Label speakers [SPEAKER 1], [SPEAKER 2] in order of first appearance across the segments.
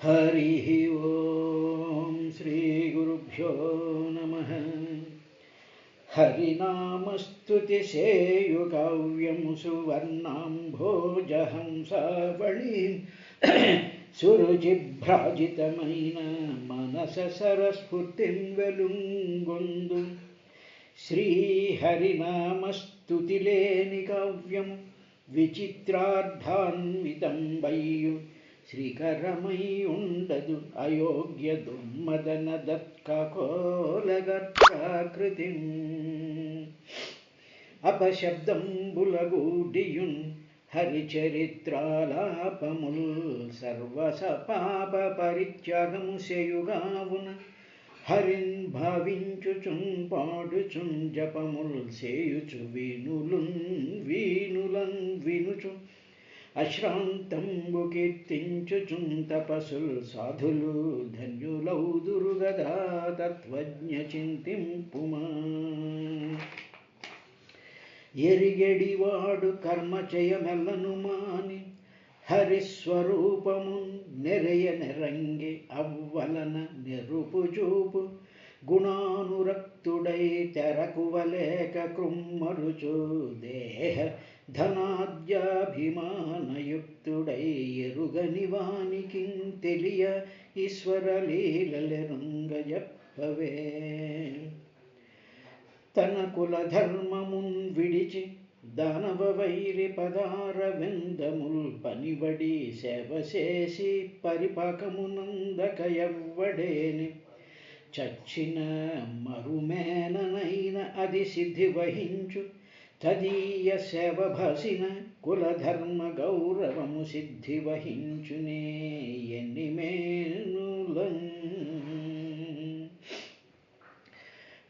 [SPEAKER 1] हरिः ओं श्रीगुरुभ्यो नमः। हरिनामस्तुतिसेयुकाव्यं सुवर्णाम्भोजहंसावळीं सुरुचिभ्राजितమైన మనస సరస్ఫూర్తిం వెలుంగొందు శ్రీహరినామస్తుతిలేని కావ్యం విచిత్రార్థాన్వితం వయ్యు శ్రీకరమై ఉండదు అయోగ్య దుర్మదన దత్కోలగర్కాకృతిం అపశబ్దంబులగూడియున్ హరిచరిత్రాలాపముల్ సర్వసపాప పరిత్యాగము సేయుగావున హరిన్ భావించుచున్ పాడుచున్ జపముల్ సేయుచు వీనులన్ వినుచు అశ్రాంతంబు కీర్తించుచున్ తపసుల్ సాధులు ధన్యులౌదురు గదా తత్వజ్ఞ చింతింపుమా. ఎరిగెడివాడు కర్మచయమెల్లను మాని హరిస్వరూపము నెరయ నెరంగి అవ్వలన నెరుపుచూపు గుణానురక్తుడై తెరకువలేక కృమ్మరుచు దేహ ధనాద్యాభిమానయుక్తుడై ఎరుగని వానికి తెలియ ఈశ్వరలీలెరుంగజప్పవే. తన కుల ధర్మమున్ విడిచి దానవ వైరి పదార విందముల్ పనిబడి సేవ చేసి పరిపాకమునందక ఎవ్వడేని చచ్చిన మరుమేననైన అది సిద్ధి వహించు తదీయ సేవ భాసిన కులధర్మ గౌరవము సిద్ధి వహించునే ఎన్ని మేనులం.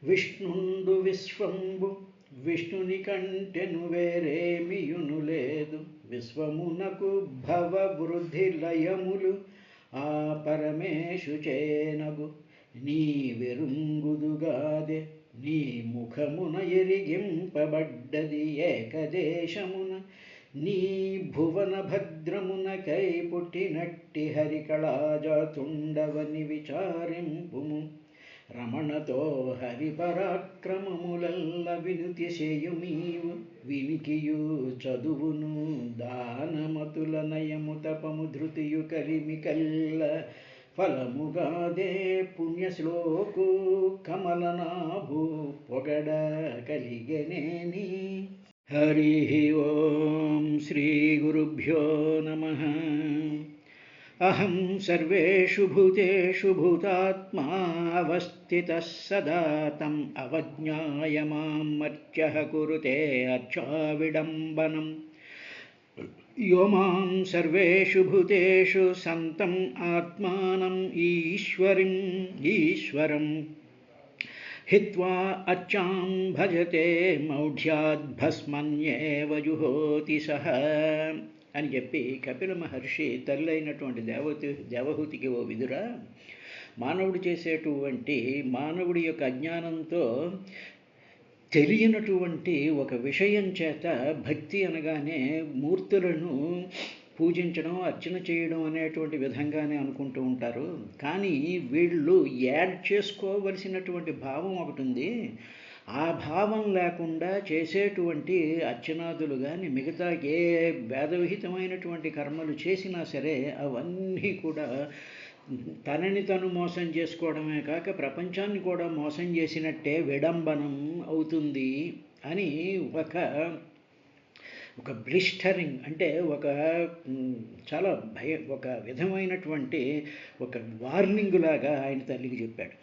[SPEAKER 1] విష్ణుండు విశ్వంబు విష్ణుని కంటెను వేరేమియును లేదు. విశ్వమునకు భవ వృద్ధి లయములు ఆ పరమేశు చేనగు నీ వెరుంగుదుగాదే. నీ ముఖమున ఎరిగింపబడ్డది ఏకదేశమున నీ భువన భద్రమునకై పుట్టినట్టి హరికళాజాతుండవని విచారింపుము. రమణతో హరిపరాక్రమములల్ల వినుతి చేయుమీవు వినికియు చదువును దానమతుల నయము తపము ధృతియు కలిమి కల్ల ఫలముగాదే పుణ్యశ్లోకు కమలనాభు పొగడ కలిగనేని. హరి ఓం శ్రీ గురుభ్యో నమః. అహం సర్వేషు భూతేషు భూతాత్మా అవస్థితః సదా తం అవజ్ఞాయ మాం మర్త్యః కురుతే అర్చావిడంబనం. యో మాం సర్వేషు భూతేషు సంతం ఆత్మానం ఈశ్వరం హిత్వా అర్చాం భజతే మౌఢ్యాద్భస్మన్యేవ జుహోతి సహ అని చెప్పి కపిల మహర్షి తల్లైనటువంటి దేవహూతికి, ఓ విదురా, మానవుడు చేసేటువంటి మానవుడి యొక్క అజ్ఞానంతో తెలియనటువంటి ఒక విషయం చేత భక్తి అనగానే మూర్తులను పూజించడం, అర్చన చేయడం అనేటువంటి విధంగానే అనుకుంటూ ఉంటారు. కానీ వీళ్ళు యాడ్ చేసుకోవలసినటువంటి భావం ఒకటి ఉంది. ఆ భావం లేకుండా చేసేటువంటి అర్చనాదులు కానీ మిగతా ఏ వేదవిహితమైనటువంటి కర్మలు చేసినా సరే అవన్నీ కూడా తనని తను మోసం చేసుకోవడమే కాక ప్రపంచాన్ని కూడా మోసం చేసినట్టే విడంబనం అవుతుంది అని ఒక బ్లిస్టరింగ్ అంటే చాలా ఒక విధమైనటువంటి ఒక వార్నింగ్ లాగా ఆయన తల్లికి చెప్పాడు.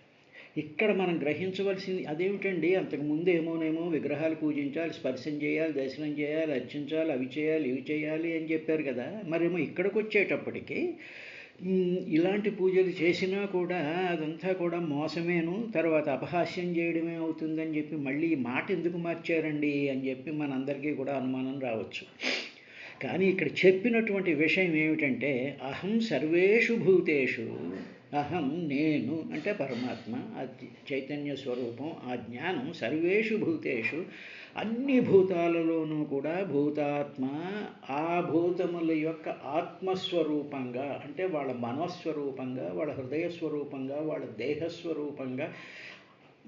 [SPEAKER 1] ఇక్కడ మనం గ్రహించవలసింది అదేమిటండి, అంతకుముందు ఏమోనేమో విగ్రహాలు పూజించాలి, స్పర్శం చేయాలి, దర్శనం చేయాలి, అర్చించాలి, అవి చేయాలి, ఇవి చేయాలి అని చెప్పారు కదా. మరేమో ఇక్కడికి వచ్చేటప్పటికి ఇలాంటి పూజలు చేసినా కూడా అదంతా కూడా మోసమేను, తర్వాత అపహాస్యం చేయడమే అవుతుందని చెప్పి మళ్ళీ ఈ మాట ఎందుకు మార్చారండి అని చెప్పి మనందరికీ కూడా అనుమానం రావచ్చు. కానీ ఇక్కడ చెప్పినటువంటి విషయం ఏమిటంటే అహం సర్వేషు భూతేషు అహం నేను అంటే పరమాత్మ, ఆ చైతన్య స్వరూపం, ఆ జ్ఞానం సర్వేషు భూతేషు అన్ని భూతాలలోనూ కూడా భూతాత్మ, ఆ భూతముల యొక్క ఆత్మస్వరూపంగా అంటే వాళ్ళ మనస్వరూపంగా, వాళ్ళ హృదయస్వరూపంగా, వాళ్ళ దేహస్వరూపంగా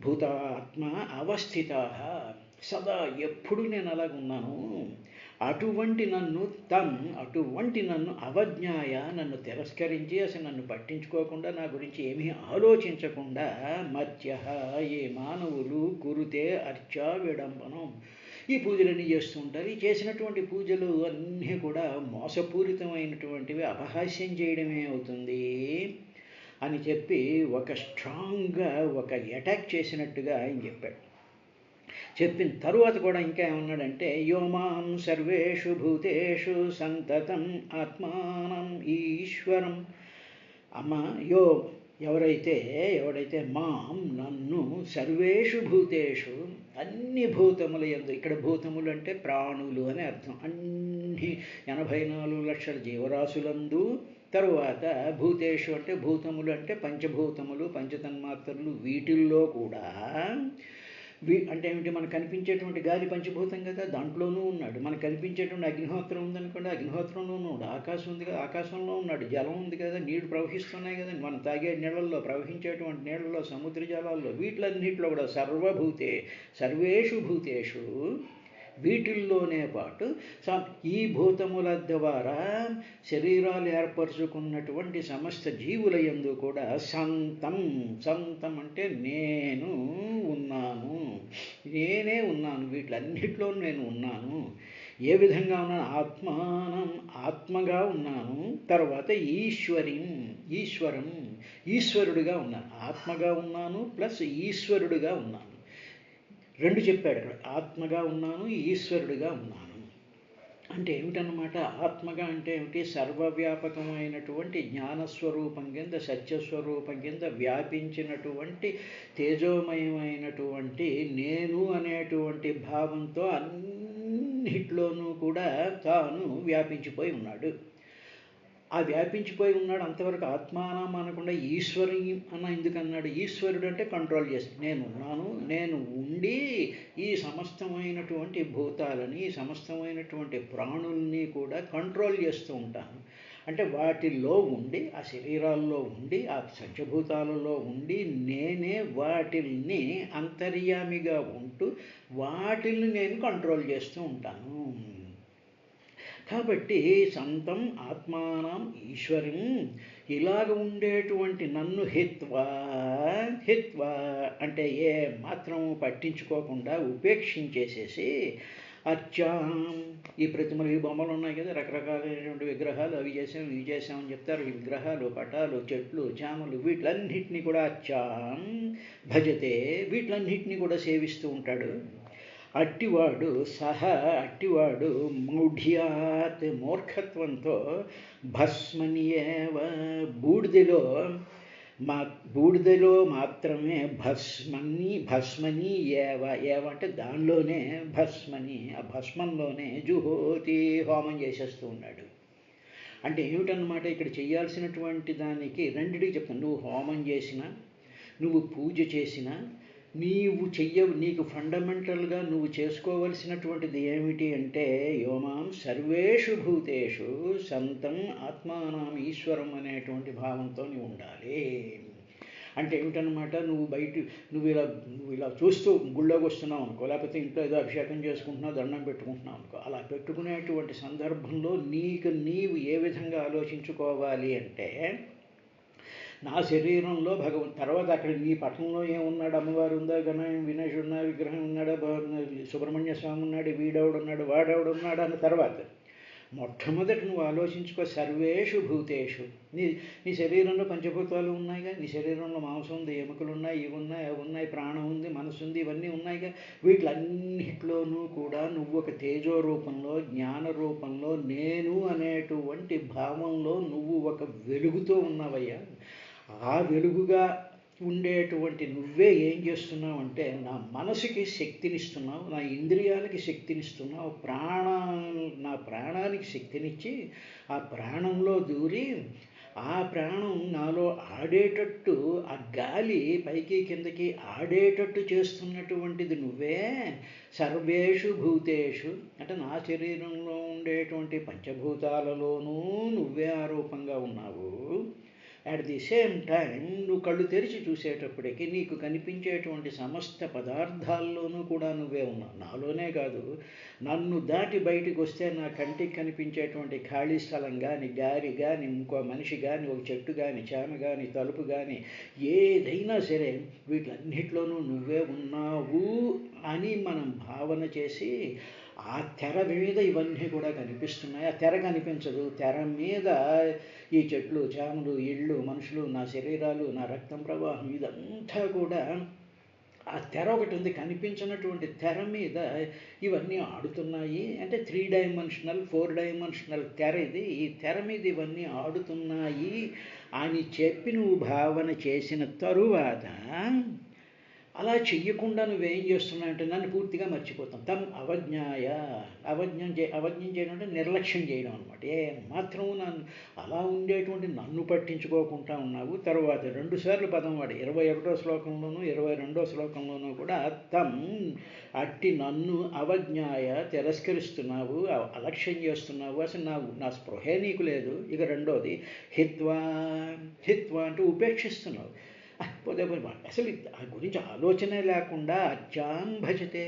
[SPEAKER 1] భూతాత్మ అవస్థిత సదా ఎప్పుడు నేను అలాగున్నాను. అటువంటి నన్ను అవజ్ఞాయ, నన్ను తిరస్కరించి అసలు నన్ను పట్టించుకోకుండా, నా గురించి ఏమీ ఆలోచించకుండా మధ్య ఏ మానవులు కురుతే అర్చా విడంబనం, ఈ పూజలన్నీ చేస్తూ ఉంటారు. ఈ చేసినటువంటి పూజలు అన్నీ కూడా మోసపూరితమైనటువంటివి, అపహాస్యం చేయడమే అవుతుంది అని చెప్పి ఒక స్ట్రాంగ్గా ఒక అటాక్ చేసినట్టుగా ఆయన చెప్పాడు. చెప్పిన తరువాత కూడా ఇంకా ఏమన్నాడంటే యోమాం సర్వేషు భూతేషు సంతతం ఆత్మానం ఈశ్వరం. అమ్మ ఎవడైతే మాం నన్ను సర్వేషు భూతేషు అన్ని భూతముల యందు, ఇక్కడ భూతములు అంటే ప్రాణులు అని అర్థం, అన్ని 84 లక్షల జీవరాశులందు, తరువాత భూతేషు అంటే భూతములు అంటే పంచభూతములు పంచతన్మాత్రలు, వీటిల్లో కూడా అంటే ఏమిటి, మనకు కనిపించేటువంటి గాలి పంచభూతం కదా, దాంట్లోనూ ఉన్నాడు. మనకు కనిపించేటువంటి అగ్నిహోత్రం ఉందనుకోండి, అగ్నిహోత్రంలో ఉన్నాడు. ఆకాశం ఉంది కదా, ఆకాశంలో ఉన్నాడు. జలం ఉంది కదా, నీళ్లు ప్రవహిస్తున్నాయి కదండి, మనం తాగే నీళ్ళల్లో, ప్రవహించేటువంటి నీళ్ళలో, సముద్ర జలాల్లో, వీటిలన్నింటిలో కూడా సర్వేషు భూతేషు వీటిల్లోనే పాటు ఈ భూతముల ద్వారా శరీరాలు ఏర్పరచుకున్నటువంటి సమస్త జీవుల యందు కూడా సంతం అంటే నేను ఉన్నాను, నేనే ఉన్నాను, వీటిలన్నిటిలో నేను ఉన్నాను. ఏ విధంగా ఉన్నాను? ఆత్మగా ఉన్నాను. తర్వాత ఈశ్వరుడిగా ఉన్నాను. ఆత్మగా ఉన్నాను ప్లస్ ఈశ్వరుడిగా ఉన్నాను. 2 చెప్పాడు అక్కడ, ఆత్మగా ఉన్నాను, ఈశ్వరుడిగా ఉన్నాను. అంటే ఏమిటన్నమాట? ఆత్మగా అంటే ఏమిటి? సర్వవ్యాపకమైనటువంటి జ్ఞానస్వరూపం కింద, సత్యస్వరూపం కింద వ్యాపించినటువంటి తేజోమయమైనటువంటి నేను అనేటువంటి భావంతో అన్నిట్లోనూ కూడా తాను వ్యాపించిపోయి ఉన్నాడు. ఆ వ్యాపించిపోయి ఉన్నాడు. అంతవరకు ఆత్మానం అనకుండా ఈశ్వరి అన్న ఎందుకన్నాడు? ఈశ్వరుడు అంటే కంట్రోల్ చేసి, నేను ఉండి ఈ సమస్తమైనటువంటి భూతాలని, సమస్తమైనటువంటి ప్రాణుల్ని కూడా కంట్రోల్ చేస్తూ ఉంటాను. అంటే వాటిల్లో ఉండి, ఆ శరీరాల్లో ఉండి, ఆ పంచభూతాలలో ఉండి నేనే వాటిల్ని అంతర్యామిగా ఉంటూ వాటిల్ని నేను కంట్రోల్ చేస్తూ ఉంటాను. కాబట్టి సంతం ఆత్మానం ఈశ్వరం, ఇలాగ ఉండేటువంటి నన్ను హిత్వా అంటే ఏ మాత్రం పట్టించుకోకుండా ఉపేక్షించేసేసి అర్చాం, ఈ ప్రతిమలు, ఈ బొమ్మలు ఉన్నాయి కదా, రకరకాలైనటువంటి విగ్రహాలు, అవి చేసాం ఇవి చేసామని చెప్తారు. ఈ విగ్రహాలు, పటాలు, చెట్లు, చామలు, వీటిలన్నింటినీ కూడా అర్చాం భజతే, వీటిలన్నింటినీ కూడా సేవిస్తూ ఉంటాడు. అట్టివాడు మూఢ్యాత్, మూర్ఖత్వంతో భస్మనియేవ, బూడిదలో మాత్రమే భస్మని ఏవ అంటే దానిలోనే భస్మని, ఆ భస్మంలోనే జుహోతి, హోమం చేసేస్తూ ఉన్నాడు. అంటే ఏమిటన్నమాట? ఇక్కడ చేయాల్సినటువంటి దానికి రెండిటికి చెప్తాను. నువ్వు హోమం చేసినా, నువ్వు పూజ చేసినా, నీకు ఫండమెంటల్గా నువ్వు చేసుకోవలసినటువంటిది ఏమిటి అంటే యోమాం సర్వేషు భూతేషు సంతం ఆత్మానం ఈశ్వరం అనేటువంటి భావంతో నువ్వు ఉండాలి. అంటే ఏమిటన్నమాట? నువ్వు ఇలా చూస్తూ గుళ్ళోకి వస్తున్నావు అనుకో, లేకపోతే ఇంట్లో ఏదో అభిషేకం చేసుకుంటున్నావు, దండం పెట్టుకుంటున్నావు అనుకో, అలా పెట్టుకునేటువంటి సందర్భంలో నీవు ఏ విధంగా ఆలోచించుకోవాలి అంటే, నా శరీరంలో తర్వాత అక్కడ నీ పట్టణంలో ఏమున్నాడు? అమ్మవారు ఉందా, గణయం వినేషుడు ఉన్నాడు, విగ్రహం ఉన్నాడా, సుబ్రహ్మణ్య స్వామి ఉన్నాడు, వీడెవడున్నాడు, వాడెవడున్నాడు అన్న తర్వాత మొట్టమొదటి నువ్వు ఆలోచించుకో, సర్వేషు భూతేషు, నీ శరీరంలో పంచభూతాలు ఉన్నాయిగా, నీ శరీరంలో మాంసం ఉంది, ఎముకలు ఉన్నాయి, ఇవి ఉన్నాయి, అవి ఉన్నాయి, ప్రాణం ఉంది, మనసు ఉంది, ఇవన్నీ ఉన్నాయిగా. వీటిలన్నిటిలోనూ కూడా నువ్వు ఒక తేజో రూపంలో, జ్ఞాన రూపంలో, నేను అనేటువంటి భావంలో నువ్వు ఒక వెలుగుతో ఉన్నావయ్యా. ఆ వెలుగుగా ఉండేటువంటి నువ్వే ఏం చేస్తున్నావు అంటే, నా మనసుకి శక్తినిస్తున్నావు, నా ఇంద్రియాలకి శక్తినిస్తున్నావు, నా ప్రాణానికి శక్తినిచ్చి, ఆ ప్రాణంలో దూరి ఆ ప్రాణం నాలో ఆడేటట్టు, ఆ గాలి పైకి కిందకి ఆడేటట్టు చేస్తున్నటువంటిది నువ్వే. సర్వేషు భూతేషు అంటే నా శరీరంలో ఉండేటువంటి పంచభూతాలలోనూ నువ్వే ఆరోపంగా ఉన్నావు. అట్ ది సేమ్ టైం నువ్వు కళ్ళు తెరిచి చూసేటప్పటికి నీకు కనిపించేటువంటి సమస్త పదార్థాల్లోనూ కూడా నువ్వే ఉన్నావు. నాలోనే కాదు, నన్ను దాటి బయటికి వస్తే నా కంటికి కనిపించేటువంటి ఖాళీ స్థలం కానీ, గాలి కానీ, ఇంకో మనిషి కానీ, ఒక చెట్టు కానీ, చేమ కానీ, తలుపు కానీ, ఏదైనా సరే వీటన్నిటిలోనూ నువ్వే ఉన్నావు అని మనం భావన చేసి ఆ తెర మీద ఇవన్నీ కూడా కనిపిస్తున్నాయి. ఆ తెర కనిపించదు. తెర మీద ఈ చెట్లు, చేమలు, ఇళ్ళు, మనుషులు, నా శరీరాలు, నా రక్తం ప్రవాహం ఇదంతా కూడా ఆ తెర ఒకటి ఉంది. కనిపించినటువంటి తెర మీద ఇవన్నీ ఆడుతున్నాయి. అంటే 3 డైమెన్షనల్ 4 డైమెన్షనల్ తెర ఇది. ఈ తెర మీద ఇవన్నీ ఆడుతున్నాయి అని చెప్పి నువ్వు భావన చేసిన తరువాత అలా చెయ్యకుండా నువ్వేం చేస్తున్నావు అంటే నన్ను పూర్తిగా మర్చిపోతాం. అవజ్ఞాయ, అవజ్ఞం చేయడం అంటే నిర్లక్ష్యం చేయడం అనమాట. మాత్రము నన్ను అలా ఉండేటువంటి నన్ను పట్టించుకోకుండా ఉన్నావు. తర్వాత 2 సార్లు పదం వాడు 21వ శ్లోకంలోనూ 22వ శ్లోకంలోనూ కూడా అట్టి నన్ను అవజ్ఞాయ తిరస్కరిస్తున్నావు, అలక్ష్యం చేస్తున్నావు. అసలు నా స్పృహే నీకు లేదు. ఇక రెండోది హిత్వా, హిత్వా అంటే ఉపేక్షిస్తున్నావు. పోతే అసలు ఆ గురించి ఆలోచనే లేకుండా అత్యాం భజతే,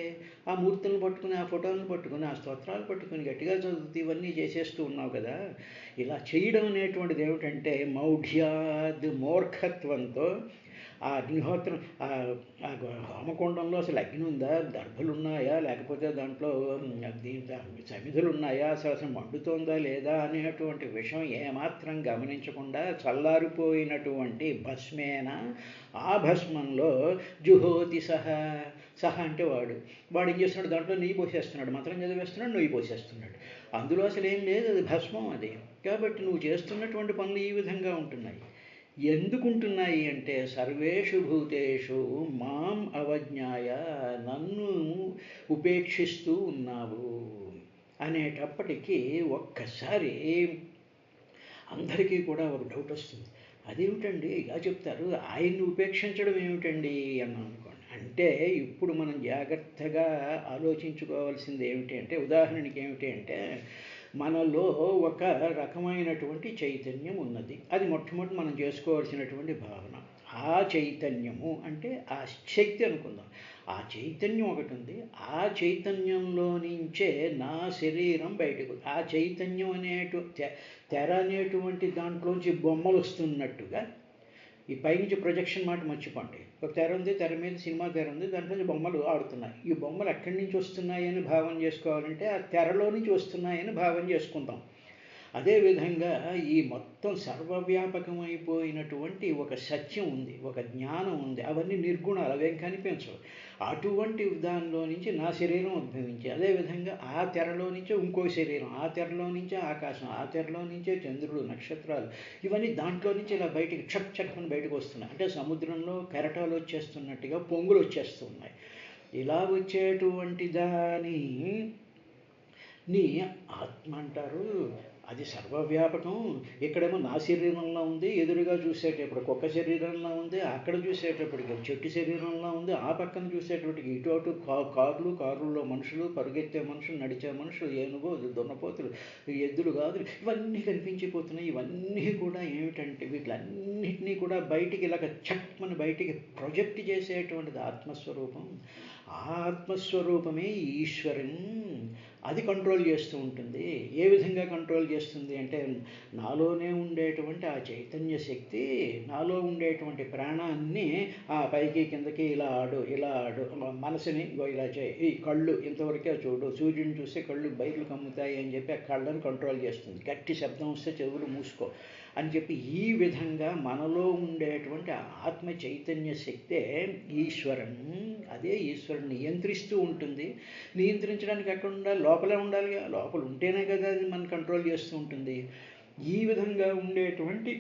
[SPEAKER 1] ఆ మూర్తులను పట్టుకుని, ఆ ఫోటోలను పట్టుకుని, ఆ స్తోత్రాలు పట్టుకుని గట్టిగా చదువుతూ ఇవన్నీ చేసేస్తూ ఉన్నావు కదా. ఇలా చేయడం అనేటువంటిది ఏమిటంటే మౌఢ్యాద్, మూర్ఖత్వంతో. ఆ అగ్నిహోత్రం, ఆ హోమకుండంలో అసలు అగ్ని ఉందా, దర్భలు ఉన్నాయా, లేకపోతే దాంట్లో సమిధులు ఉన్నాయా, అసలు మండుతోందా లేదా అనేటువంటి విషయం ఏమాత్రం గమనించకుండా చల్లారిపోయినటువంటి భస్మేన, ఆ భస్మంలో జుహోతి సహ అంటే వాడు ఏం చేస్తున్నాడు, దాంట్లో నెయ్యి పోసేస్తున్నాడు, మంత్రం చదివేస్తున్నాడు, నెయ్యి పోసేస్తున్నాడు. అందులో అసలు ఏం లేదు, అది భస్మం అది. కాబట్టి నువ్వు చేస్తున్నటువంటి పనులు ఈ విధంగా ఉంటున్నాయి. ఎందుకుంటున్నాయి అంటే సర్వేషు భూతేషు మాం అవజ్ఞాయ, నన్ను ఉపేక్షిస్తూ ఉన్నావు అనేటప్పటికీ ఒక్కసారి అందరికీ కూడా ఒక డౌట్ వస్తుంది. అదేమిటండి ఇలా చెప్తారు, ఆయన్ని ఉపేక్షించడం ఏమిటండి అని అనుకోండి. అంటే ఇప్పుడు మనం జాగ్రత్తగా ఆలోచించుకోవాల్సింది ఏమిటి అంటే, ఉదాహరణకి ఏమిటి అంటే, మనలో ఒక రకమైనటువంటి చైతన్యం ఉన్నది. అది మొట్టమొదటి మనం చేసుకోవాల్సినటువంటి భావన. ఆ చైతన్యము అంటే ఆ శక్తి అనుకుందాం. ఆ చైతన్యం ఒకటి ఉంది. ఆ చైతన్యంలో నుంచే నా శరీరం బయటకు, ఆ చైతన్యం తెర అనేటువంటి దాంట్లోంచి బొమ్మలు వస్తున్నట్టుగా, ఈ పైనుంచి ప్రొజెక్షన్ మాట మర్చిపోండి. ఒక తెర ఉంది, తెర మీద సినిమా తెర ఉంది, దాంట్లో బొమ్మలు ఆడుతున్నాయి. ఈ బొమ్మలు ఎక్కడి నుంచి వస్తున్నాయని భావన చేసుకోవాలంటే ఆ తెరలో నుంచి వస్తున్నాయని భావన చేసుకుంటాం. అదేవిధంగా ఈ మొత్తం సర్వవ్యాపకమైపోయినటువంటి ఒక సత్యం ఉంది, ఒక జ్ఞానం ఉంది. అవన్నీ నిర్గుణాలు, అవేం కనిపించవు. అటువంటి దానిలో నుంచి నా శరీరం ఉద్భవించి, అదేవిధంగా ఆ తెరలో నుంచే ఇంకో శరీరం, ఆ తెరలో నుంచే ఆకాశం, ఆ తెరలో నుంచే చంద్రుడు, నక్షత్రాలు, ఇవన్నీ దాంట్లో నుంచి ఇలా బయటికి చక్ చక్కని బయటకు వస్తున్నాయి. అంటే సముద్రంలో కెరటాలు వచ్చేస్తున్నట్టుగా పొంగులు వచ్చేస్తున్నాయి. ఇలా వచ్చేటువంటి దాని నీ ఆత్మ అంటారు. అది సర్వవ్యాపకం. ఇక్కడేమో నా శరీరంలో ఉంది, ఎదురుగా చూసేటప్పుడు కుక్క శరీరంలో ఉంది, అక్కడ చూసేటప్పటికి చెట్టు శరీరంలో ఉంది, ఆ పక్కన చూసేటప్పటికి ఇటు అటు కారుల్లో మనుషులు, పరుగెత్తే మనుషులు, నడిచే మనుషులు, ఏనుగో, దున్నపోతులు, ఎద్దులు, గాదులు, ఇవన్నీ కనిపించిపోతున్నాయి. ఇవన్నీ కూడా ఏమిటంటే వీటిలన్నింటినీ కూడా బయటికి ఇలాగ చక్కమని బయటికి ప్రొజెక్ట్ చేసేటువంటిది ఆత్మస్వరూపం. ఆ ఆత్మస్వరూపమే ఈశ్వరం. అది కంట్రోల్ చేస్తూ ఉంటుంది. ఏ విధంగా కంట్రోల్ చేస్తుంది అంటే, నాలోనే ఉండేటువంటి ఆ చైతన్య శక్తి, నాలో ఉండేటువంటి ప్రాణాన్ని ఆ పైకి కిందకి ఇలా ఆడు, ఇలా ఆడు, మనసుని ఇలా చేయి, ఈ కళ్ళు ఇంతవరకే చూడు, సూర్యుని చూస్తే కళ్ళు బయర్లు కమ్ముతాయి అని చెప్పి ఆ కళ్ళను కంట్రోల్ చేస్తుంది. గట్టి శబ్దం వస్తే చెవులు మూసుకో అని చెప్పి ఈ విధంగా మనలో ఉండేటువంటి ఆత్మ చైతన్య శక్తే ఈశ్వరం. అదే ఈశ్వరుని నియంత్రిస్తూ ఉంటుంది. నియంత్రించడానికి ఎక్కడ ఉండాలి? లోపలే ఉండాలి. లోపల ఉంటేనే కదా అది మనం కంట్రోల్ చేస్తూ ఉంటుంది. ఈ విధంగా ఉండేటువంటి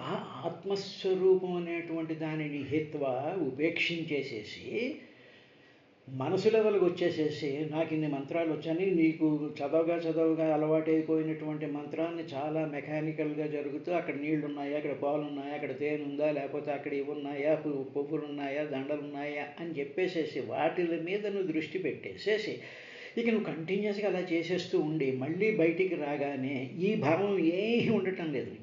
[SPEAKER 1] ఆ ఆత్మస్వరూపం అనేటువంటి దానిని హిత్వా ఉపేక్షించేసేసి మనసు లెవెల్కి వచ్చేసేసి నాకు ఇన్ని మంత్రాలు వచ్చని నీకు చదవగా అలవాటైపోయినటువంటి మంత్రాన్ని చాలా మెకానికల్గా జరుగుతూ అక్కడ నీళ్లు ఉన్నాయా, అక్కడ పాలు ఉన్నాయా, అక్కడ తేనె ఉందా, లేకపోతే అక్కడ ఇవి ఉన్నాయా, పువ్వులు ఉన్నాయా, దండలు ఉన్నాయా అని చెప్పేసేసి వాటిల మీద నువ్వు దృష్టి పెట్టేసేసి ఇక నువ్వు కంటిన్యూస్గా అలా చేసేస్తూ ఉండి మళ్ళీ బయటికి రాగానే ఈ భావం ఏమీ ఉండటం లేదు నీకు.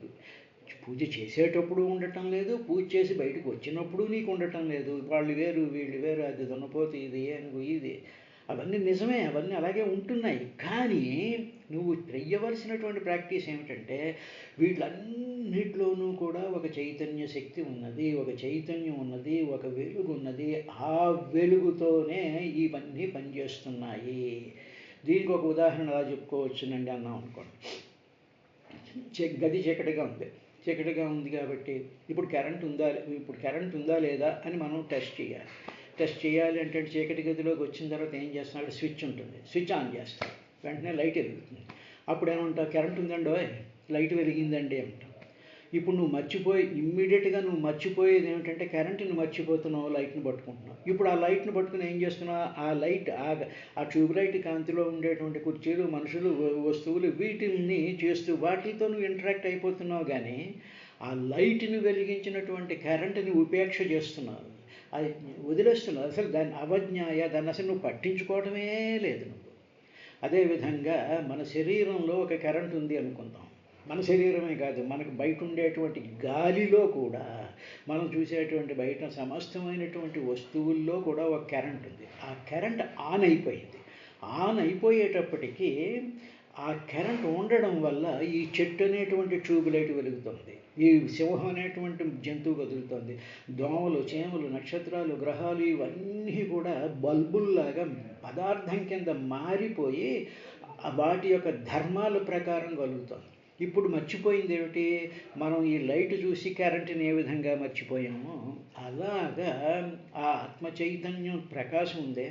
[SPEAKER 1] పూజ చేసేటప్పుడు ఉండటం లేదు, పూజ చేసి బయటకు వచ్చినప్పుడు నీకు ఉండటం లేదు. వాళ్ళు వేరు వీళ్ళు వేరు, అది దున్నపోతే ఇది ఏనుగు ఇది, అవన్నీ నిజమే, అవన్నీ అలాగే ఉంటున్నాయి. కానీ నువ్వు చెయ్యవలసినటువంటి ప్రాక్టీస్ ఏమిటంటే వీటిలన్నిటిలోనూ కూడా ఒక చైతన్య శక్తి ఉన్నది, ఒక చైతన్యం ఉన్నది, ఒక వెలుగు ఉన్నది. ఆ వెలుగుతోనే ఇవన్నీ పనిచేస్తున్నాయి. దీనికి ఒక ఉదాహరణ అలా చెప్పుకోవచ్చునండి అన్నాం అనుకోండి. గది చీకటిగా ఉంది కాబట్టి ఇప్పుడు కరెంట్ ఉందా లేదా అని మనం టెస్ట్ చేయాలి అంటే చీకటి గదిలోకి వచ్చిన తర్వాత ఏం చేస్తాం, అక్కడ స్విచ్ ఉంటుంది, స్విచ్ ఆన్ చేస్తాం, వెంటనే లైట్ వెలుగుతుంది. అప్పుడు ఏమంటావు, కరెంట్ ఉందండో, లైట్ వెలిగిందండి అంటాం. ఇప్పుడు ఇమ్మీడియట్గా నువ్వు మర్చిపోయేది ఏమిటంటే కరెంటుని మర్చిపోతున్నావు, లైట్ని పట్టుకుంటున్నావు. ఇప్పుడు ఆ లైట్ని పట్టుకుని ఏం చేస్తున్నావు, ఆ లైట్ ఆ ట్యూబ్ లైట్ కాంతిలో ఉండేటువంటి కుర్చీలు, మనుషులు, వస్తువులు వీటిని చేస్తూ వాటితో నువ్వు ఇంటరాక్ట్ అయిపోతున్నావు. కానీ ఆ లైట్ని వెలిగించినటువంటి కరెంటుని ఉపేక్ష చేస్తున్నావు, అది వదిలేస్తున్నావు. అసలు దాన్ని దాన్ని అసలు నువ్వు పట్టించుకోవడమే లేదు నువ్వు. అదేవిధంగా మన శరీరంలో ఒక కరెంట్ ఉంది అనుకుందాం. మన శరీరమే కాదు, మనకు బయట ఉండేటువంటి గాలిలో కూడా, మనం చూసేటువంటి బయట సమస్తమైనటువంటి వస్తువుల్లో కూడా ఒక కరెంట్ ఉంది. ఆ కరెంట్ ఆన్ అయిపోయేటప్పటికీ ఆ కరెంట్ ఉండడం వల్ల ఈ చెట్టు అనేటువంటి ట్యూబ్ లైట్ వెలుగుతుంది, ఈ సింహం అనేటువంటి జంతువు కదులుతుంది, దోమలు, చేమలు, నక్షత్రాలు, గ్రహాలు ఇవన్నీ కూడా బల్బుల్లాగా పదార్థం కింద మారిపోయి వాటి యొక్క ధర్మాల ప్రకారం కలుగుతుంది. ఇప్పుడు మర్చిపోయింది ఏమిటి, మనం ఈ లైట్ చూసి కరెంటుని ఏ విధంగా మర్చిపోయామో అలాగా ఆ ఆత్మ చైతన్యం ప్రకాశం ఉందే,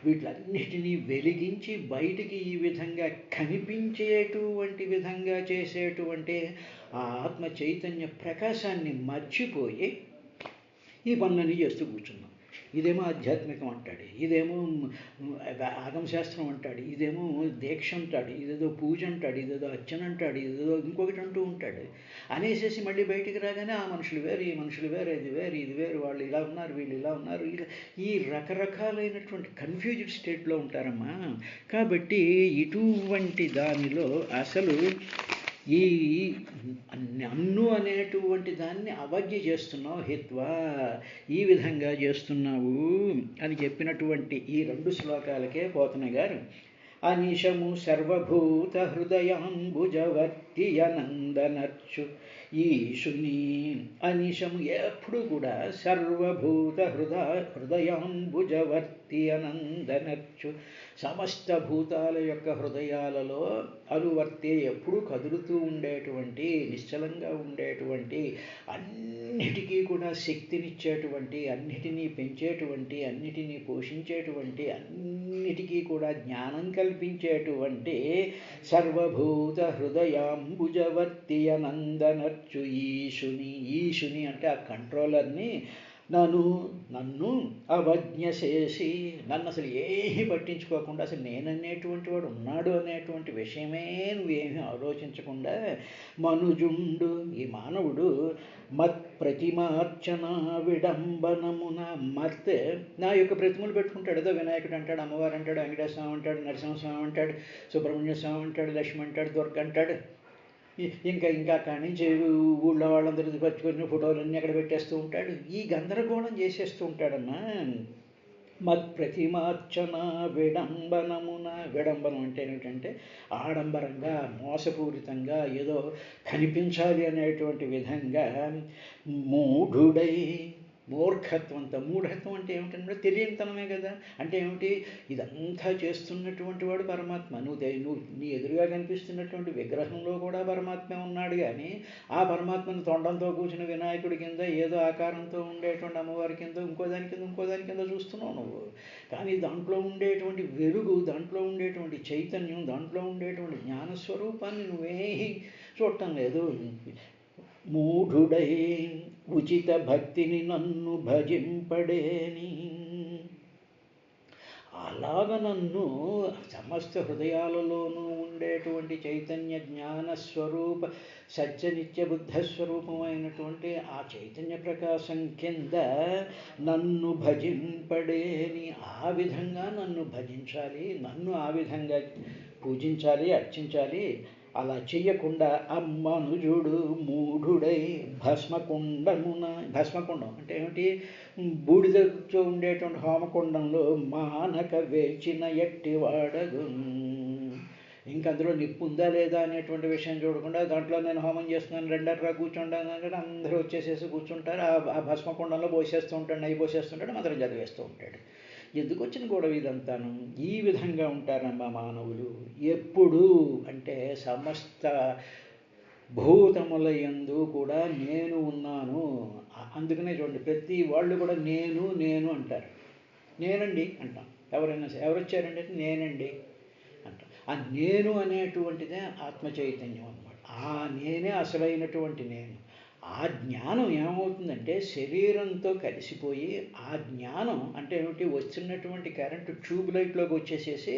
[SPEAKER 1] వీటిలన్నిటినీ వెలిగించి బయటికి ఈ విధంగా కనిపించేటువంటి విధంగా చేసేటువంటి ఆ ఆత్మ చైతన్య ప్రకాశాన్ని మర్చిపోయి ఈ పనులన్నీ చేస్తూ కూర్చున్నాం. ఇదేమో ఆధ్యాత్మికం అంటాడు, ఇదేమో ఆగమశాస్త్రం అంటాడు, ఇదేమో దీక్ష అంటాడు, ఇదేదో పూజ అంటాడు, ఇదేదో అర్చన అంటాడు, ఇదేదో ఇంకొకటి అంటూ ఉంటాడు. అనేసేసి మళ్ళీ బయటికి రాగానే ఆ మనుషులు వేరు, ఈ మనుషులు వేరు, ఇది వేరు, వాళ్ళు ఇలా ఉన్నారు, వీళ్ళు ఇలా ఉన్నారు, ఈ రకరకాలైనటువంటి కన్ఫ్యూజ్డ్ స్టేట్లో ఉంటారమ్మా. కాబట్టి ఇటువంటి దానిలో అసలు ఈ నన్ను అనేటువంటి దాన్ని అవజ్ఞ చేస్తున్నావు, హిత్వా ఈ విధంగా చేస్తున్నావు అని చెప్పినటువంటి ఈ 2 శ్లోకాలకే పోతన గారు అనిశము సర్వభూత హృదయాంబుజవర్తియనందనర్చు ఈశుని. అనిశము ఎప్పుడు కూడా సర్వభూత హృదయాంబుజవర్తియనందనర్చు, సమస్త భూతాల యొక్క హృదయాలలో అనువర్తే ఎప్పుడు కదులుతూ ఉండేటువంటి, నిశ్చలంగా ఉండేటువంటి, అన్నిటికీ కూడా శక్తినిచ్చేటువంటి, అన్నిటినీ పెంచేటువంటి, అన్నిటినీ పోషించేటువంటి, అన్నిటికీ కూడా జ్ఞానం కల్పించేటువంటి సర్వభూత హృదయాంబుజవర్తియనందనర్చు ఈశుని అంటే ఆ కంట్రోలర్ని నన్ను అవజ్ఞ చేసి, నన్ను అసలు ఏమీ పట్టించుకోకుండా, అసలు నేననేటువంటి వాడు ఉన్నాడు అనేటువంటి విషయమే నువ్వేమీ ఆలోచించకుండా మనుజుండు ఈ మానవుడు మత్ ప్రతిమార్చన విడంబనమున నా యొక్క ప్రతిమలు పెట్టుకుంటాడు. ఏదో వినాయకుడు అంటాడు, అమ్మవారు అంటాడు, వెంకటేశ్వర స్వామి అంటాడు, నరసింహస్వామి అంటాడు, సుబ్రహ్మణ్య స్వామి అంటాడు, లక్ష్మి అంటాడు, దుర్గ అంటాడు, ఇంకా అక్కడి నుంచి ఊళ్ళో వాళ్ళందరూ పట్టుకొని ఫోటోలన్నీ అక్కడ పెట్టేస్తూ ఉంటాడు. ఈ గందరగోళం చేసేస్తూ ఉంటాడమ్మా. మత్ ప్రతిమార్చన విడంబనమున. విడంబనం అంటే ఏమిటంటే ఆడంబరంగా, మోసపూరితంగా, ఏదో కనిపించాలి అనేటువంటి విధంగా మూఢుడై, మూఢత్వం అంటే ఏమిటంటే తెలియనితనమే కదా. అంటే ఏమిటి, ఇదంతా చేస్తున్నటువంటి వాడు పరమాత్మ. నువ్వు నీ ఎదురుగా కనిపిస్తున్నటువంటి విగ్రహంలో కూడా పరమాత్మ ఉన్నాడు. కానీ ఆ పరమాత్మను తొండంతో కూర్చుని వినాయకుడి కింద, ఏదో ఆకారంతో ఉండేటువంటి అమ్మవారి కింద, ఇంకో దాని కింద చూస్తున్నావు నువ్వు. కానీ దాంట్లో ఉండేటువంటి వెలుగు, దాంట్లో ఉండేటువంటి చైతన్యం, దాంట్లో ఉండేటువంటి జ్ఞానస్వరూపాన్ని నువ్వేమీ చూడటం లేదు. మూఢుడై ఉచిత భక్తిని నన్ను భజింపడేని. అలాగ నన్ను సమస్త హృదయాలలోనూ ఉండేటువంటి చైతన్య జ్ఞాన స్వరూప సత్యనిత్య బుద్ధ స్వరూపమైనటువంటి ఆ చైతన్య ప్రకాశం కింద నన్ను భజింపడేని ఆ విధంగా నన్ను భజించాలి, నన్ను ఆ విధంగా పూజించాలి, అర్చించాలి. అలా చెయ్యకుండా అమ్మనుజుడు మూఢుడై భస్మకుండం అంటే ఏమిటి, బూడిదతో ఉండేటువంటి హోమకుండంలో మానక వేచిన ఎట్టివాడగు. ఇంక అందులో నిప్పు ఉందా లేదా అనేటువంటి విషయం చూడకుండా దాంట్లో నేను హోమం చేస్తున్నాను రెండర్రా కూర్చుంటాను అంటే అందరూ వచ్చేసేసి కూర్చుంటారు. ఆ భస్మకుండంలో పోసేస్తూ ఉంటాడు, నెయ్యి పోసేస్తుంటాడు, మంత్రం చదివేస్తూ ఉంటాడు. ఎందుకు వచ్చిన గొడవ ఇదంతాను? ఈ విధంగా ఉంటారమ్మా మానవులు ఎప్పుడు అంటే సమస్త భూతముల యందు కూడా నేను ఉన్నాను. అందుకనే చూడండి, ప్రతి వాళ్ళు కూడా నేను నేను అంటారు. నేనండి అంటాం. ఎవరైనా సరే ఎవరు వచ్చారండి అంటే నేనండి అంటాం. ఆ నేను అనేటువంటిదే ఆత్మ చైతన్యం అన్నమాట. ఆ నేనే అసలైనటువంటి నేను. ఆ జ్ఞానం ఏమవుతుందంటే శరీరంతో కలిసిపోయి ఆ జ్ఞానం అంటే ఏమిటి, వచ్చినటువంటి కరెంటు ట్యూబ్ లైట్లోకి వచ్చేసేసి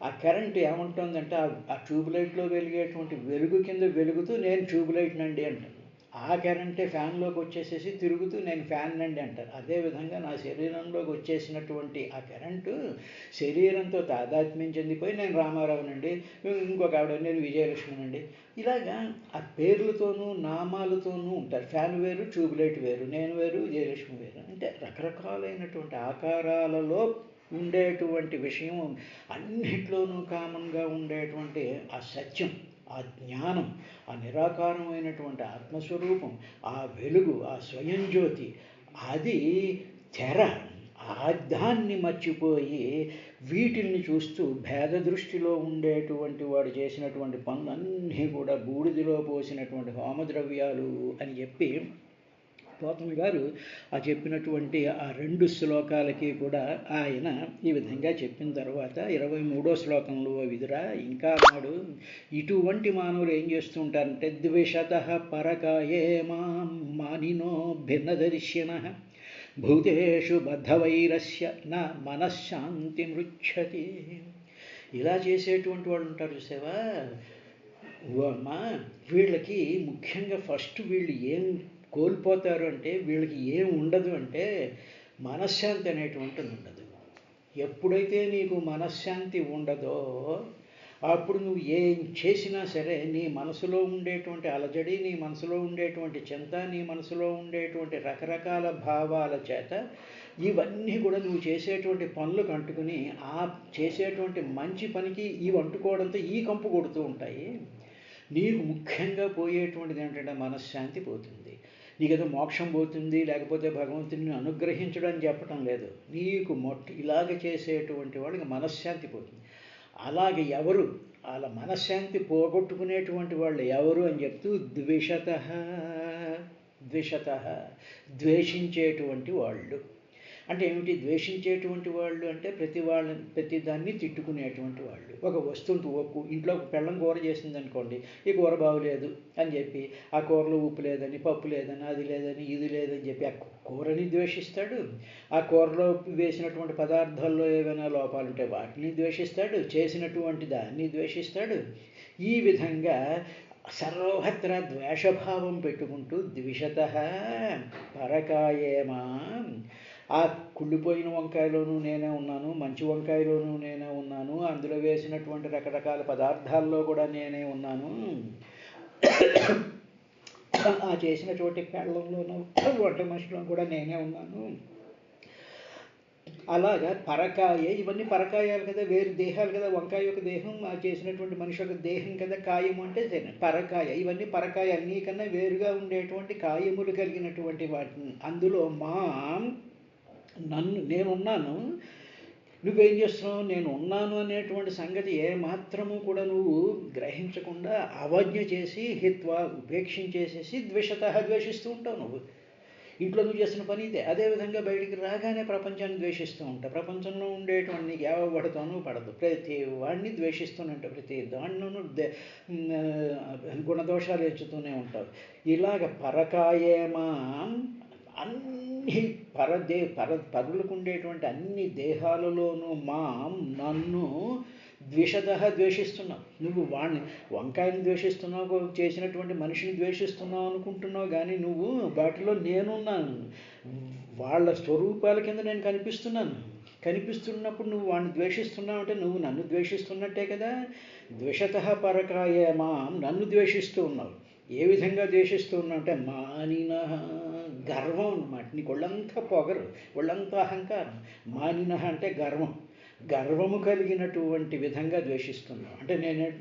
[SPEAKER 1] ఆ కరెంట్ ఏముంటుందంటే ఆ ట్యూబ్ లైట్లో వెలిగేటువంటి వెలుగు కింద వెలుగుతూ నేను ట్యూబ్ లైట్ నండి అంటాను. ఆ కరెంటే ఫ్యాన్లోకి వచ్చేసేసి తిరుగుతూ నేను ఫ్యాన్ నండి అంటారు. అదేవిధంగా నా శరీరంలోకి వచ్చేసినటువంటి ఆ కరెంటు శరీరంతో తాదాత్మ్యం చెందిపోయి నేను రామారావునండి, ఇంకొక ఆవిడ నేను విజయలక్ష్మినండి, ఇలాగా ఆ పేర్లతోనూ నామాలతోనూ ఉంటారు. ఫ్యాన్ వేరు, ట్యూబ్ లైట్ వేరు, నేను వేరు, విజయలక్ష్మి వేరు. అంటే రకరకాలైనటువంటి ఆకారాలలో ఉండేటువంటి విషయం అన్నిట్లోనూ కామన్గా ఉండేటువంటి ఆ సత్యం, ఆ జ్ఞానం, ఆ నిరాకారమైనటువంటి ఆత్మస్వరూపం, ఆ వెలుగు, ఆ స్వయం జ్యోతి, అది తెర. దాన్ని మర్చిపోయి వీటిల్ని చూస్తూ భేద దృష్టిలో ఉండేటువంటి వాడు చేసినటువంటి పనులన్నీ కూడా బూడిదిలో పోసినటువంటి హోమద్రవ్యాలు అని చెప్పి పోతన గారు ఆ చెప్పినటువంటి ఆ 2 శ్లోకాలకి కూడా ఆయన ఈ విధంగా చెప్పిన తర్వాత 23వ శ్లోకంలో విదురా ఇంకా అన్నాడు, ఇటువంటి మానవులు ఏం చేస్తూ ఉంటారంటే ద్వేషతః పరకాయే మానినో భిన్నదర్శిన భూతేషు బద్ధవైరస్య నా మనశ్శాంతి మృచ్చతి. ఇలా చేసేటువంటి వాళ్ళు ఉంటారు చూసావా అమ్మా, వీళ్ళకి ముఖ్యంగా ఫస్ట్ వీళ్ళు ఏం కోల్పోతారు అంటే వీళ్ళకి ఏం ఉండదు అంటే మనశ్శాంతి అనేటువంటిది ఉండదు. ఎప్పుడైతే నీకు మనశ్శాంతి ఉండదో అప్పుడు నువ్వు ఏం చేసినా సరే నీ మనసులో ఉండేటువంటి అలజడి, నీ మనసులో ఉండేటువంటి చింత, నీ మనసులో ఉండేటువంటి రకరకాల భావాల చేత ఇవన్నీ కూడా నువ్వు చేసేటువంటి పనులకు అంటుకుని ఆ చేసేటువంటి మంచి పనికి ఇవి అంటుకోవడంతో ఈ కంపు కొడుతూ ఉంటాయి. నీకు ముఖ్యంగా పోయేటువంటిది ఏంటంటే మనశ్శాంతి పోతుంది. నీకేదో మోక్షం పోతుంది, లేకపోతే భగవంతుని అనుగ్రహించడం అని చెప్పడం లేదు. నీకు ఇలాగ చేసేటువంటి వాళ్ళకి మనశ్శాంతి పోతుంది. అలాగే ఎవరు అలా మనశ్శాంతి పోగొట్టుకునేటువంటి వాళ్ళు ఎవరు అని చెప్తూ ద్వేషతః ద్వేషించేటువంటి వాళ్ళు. అంటే ఏమిటి ద్వేషించేటువంటి వాళ్ళు అంటే ప్రతి దాన్ని తిట్టుకునేటువంటి వాళ్ళు. ఒక వస్తువు ఇంట్లో పెళ్ళం కూర చేసింది అనుకోండి, ఈ కూర బాగులేదు అని చెప్పి, ఆ కూరలో ఉప్పు లేదని, పప్పు లేదని, అది లేదని, ఇది లేదని చెప్పి ఆ కూరని ద్వేషిస్తాడు. ఆ కూరలో వేసినటువంటి పదార్థాల్లో ఏవైనా లోపాలుంటే వాటిని ద్వేషిస్తాడు, చేసినటువంటి దాన్ని ద్వేషిస్తాడు. ఈ విధంగా సర్వత్రా ద్వేషభావం పెట్టుకుంటూ ద్విషతః పరకాయేమా, ఆ కుళ్ళిపోయిన వంకాయలోనూ నేనే ఉన్నాను, మంచి వంకాయలోనూ నేనే ఉన్నాను, అందులో వేసినటువంటి రకరకాల పదార్థాల్లో కూడా నేనే ఉన్నాను, ఆ చేసినటువంటి పెళ్ళంలోనూ వంట మనిషిలో కూడా నేనే ఉన్నాను. అలాగా పరకాయ, ఇవన్నీ పరకాయాలు కదా, వేరు దేహాలు కదా. వంకాయ ఒక దేహం, ఆ చేసినటువంటి మనిషి ఒక దేహం కదా. కాయము అంటే పరకాయ, ఇవన్నీ పరకాయ, అన్నికన్నా వేరుగా ఉండేటువంటి కాయములు కలిగినటువంటి వాటిని. అందులో నేనున్నాను, నువ్వేం చేస్తున్నావు, నేను ఉన్నాను అనేటువంటి సంగతి ఏమాత్రము కూడా నువ్వు గ్రహించకుండా అవజ్ఞ చేసి హిత్వా ఉపేక్షించేసేసి ద్వేషిస్తూ ఉంటావు. నువ్వు ఇంట్లో నువ్వు చేస్తున్న పని ఇదే. అదేవిధంగా బయటికి రాగానే ప్రపంచాన్ని ద్వేషిస్తూ ఉంటావు. ప్రపంచంలో ఉండేటువంటి నీకు ఎవబడతాను పడదు, ప్రతి వాడిని ద్వేషిస్తూనే ఉంటావు, ప్రతి దాంట్లోనూ గుణదోషాలు ఎంచుతూనే ఉంటావు. ఇలాగ పరకాయేమా అన్ని పరులకు ఉండేటువంటి అన్ని దేహాలలోనూ నన్ను ద్విషతః ద్వేషిస్తున్నావు. నువ్వు వంకాయని ద్వేషిస్తున్నావు, చేసినటువంటి మనిషిని ద్వేషిస్తున్నావు అనుకుంటున్నావు, కానీ నువ్వు వాటిలో నేనున్నాను. వాళ్ళ స్వరూపాల కింద నేను కనిపిస్తున్నప్పుడు నువ్వు వాడిని ద్వేషిస్తున్నావు అంటే నువ్వు నన్ను ద్వేషిస్తున్నట్టే కదా. ద్విషతః పరకాయ నన్ను ద్వేషిస్తూ ఉన్నావు. ఏ విధంగా ద్వేషిస్తూ ఉన్నావు అంటే మానినః, గర్వం అన్నమాట. నీకు ఒళ్ళంతా పొగరు, ఒళ్ళంతా అహంకారం. మానినః అంటే గర్వము కలిగినటువంటి విధంగా ద్వేషిస్తున్నావు. అంటే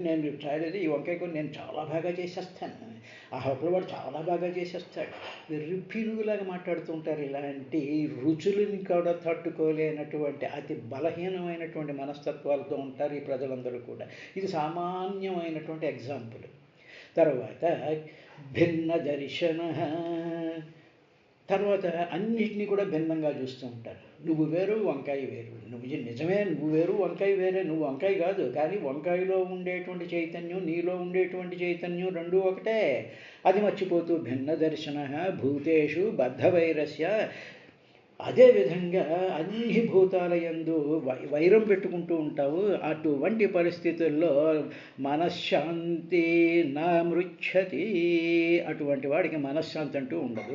[SPEAKER 1] నేను చాలేదు ఈ వంకాయ కూడా నేను చాలా బాగా చేసేస్తాను, ఆ హోటల్ వాడు చాలా బాగా చేసేస్తాడు. పినుగులాగా మాట్లాడుతూ ఉంటారు. ఇలాంటి రుచులని కూడా తట్టుకోలేనటువంటి అతి బలహీనమైనటువంటి మనస్తత్వాలతో ఉంటారు ఈ ప్రజలందరూ కూడా. ఇది సామాన్యమైనటువంటి ఎగ్జాంపుల్. తర్వాత భిన్న దర్శన, తర్వాత అన్నిటినీ కూడా భిన్నంగా చూస్తూ ఉంటారు. నువ్వు వేరు, వంకాయ వేరు. నిజమే, నువ్వు వేరు, వంకాయ వేరే. నువ్వు వంకాయ కాదు, కానీ వంకాయలో ఉండేటువంటి చైతన్యం, నీలో ఉండేటువంటి చైతన్యం రెండూ ఒకటే. అది మర్చిపోతూ భిన్న దర్శన భూతేషు బద్ధవైరస్య. అదేవిధంగా అన్ని భూతాల యందు వైరం పెట్టుకుంటూ ఉంటావు. అటువంటి పరిస్థితుల్లో మనశ్శాంతి నా మృచ్ఛతి, అటువంటి వాడికి మనశ్శాంతి అంటూ ఉండదు.